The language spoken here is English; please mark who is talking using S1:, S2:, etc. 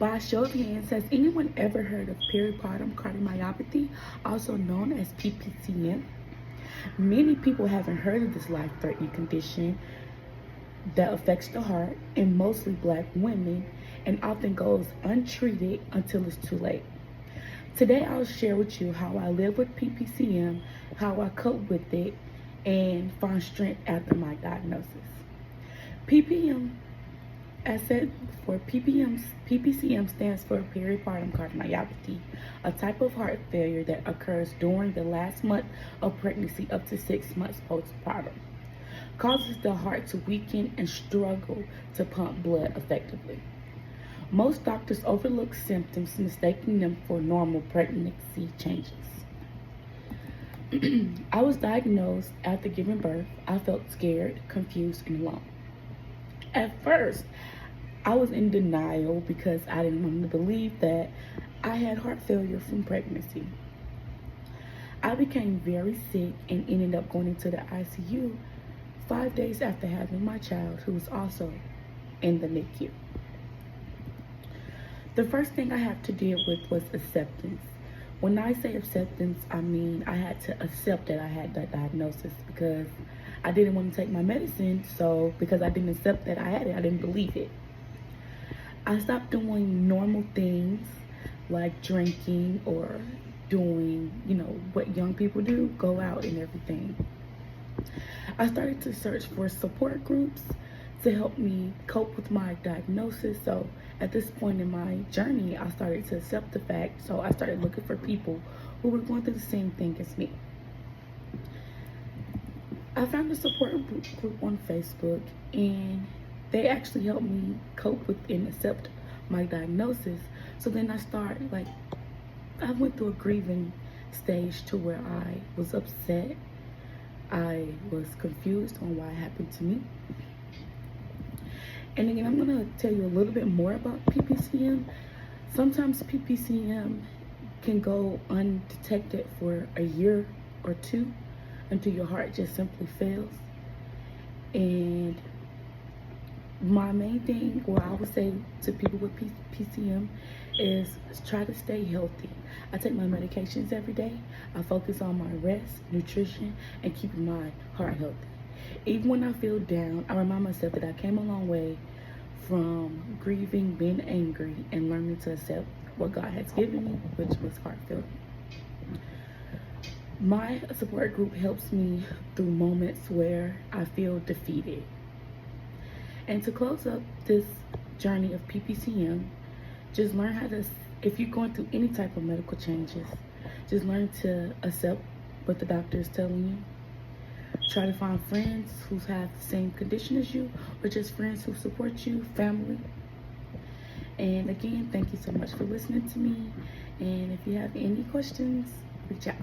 S1: By show of hands, has anyone ever heard of peripartum cardiomyopathy, also known as PPCM? Many people haven't heard of this life-threatening condition that affects the heart in mostly black women and often goes untreated until it's too late. Today I'll share with you how I live with PPCM, how I cope with it, and find strength after my diagnosis. PPM, as said before, PPCM stands for peripartum cardiomyopathy, a type of heart failure that occurs during the last month of pregnancy up to 6 months postpartum. Causes the heart to weaken and struggle to pump blood effectively. Most doctors overlook symptoms, mistaking them for normal pregnancy changes. I was diagnosed after giving birth. I felt scared, confused, and alone. At first, I was in denial because I didn't want to believe that I had heart failure from pregnancy. I became very sick and ended up going into the ICU 5 days after having my child, who was also in the NICU. The first thing I had to deal with was acceptance. When I say acceptance, I mean I had to accept that I had that diagnosis because I didn't want to take my medicine. So because I didn't accept that I had it, I didn't believe it. I stopped doing normal things like drinking or doing, what young people do, go out and everything. I started to search for support groups to help me cope with my diagnosis. So at this point in my journey, I started to accept the fact. So I started looking for people who were going through the same thing as me. I found a support group on Facebook, and they actually helped me cope with and accept my diagnosis. So then I went through a grieving stage to where I was upset. I was confused on why it happened to me. And again, I'm gonna tell you a little bit more about PPCM. Sometimes PPCM can go undetected for a year or two until your heart just simply fails. And my main thing, or I would say to people with PCM, is try to stay healthy. I take my medications every day. I focus on my rest, nutrition, and keeping my heart healthy. Even when I feel down, I remind myself that I came a long way from grieving, being angry, and learning to accept what God has given me, which was heart failure. My support group helps me through moments where I feel defeated. And to close up this journey of PPCM, just learn how to, if you're going through any type of medical changes, just learn to accept what the doctor is telling you. Try to find friends who have the same condition as you, or just friends who support you, family. And again, thank you so much for listening to me. And if you have any questions, reach out.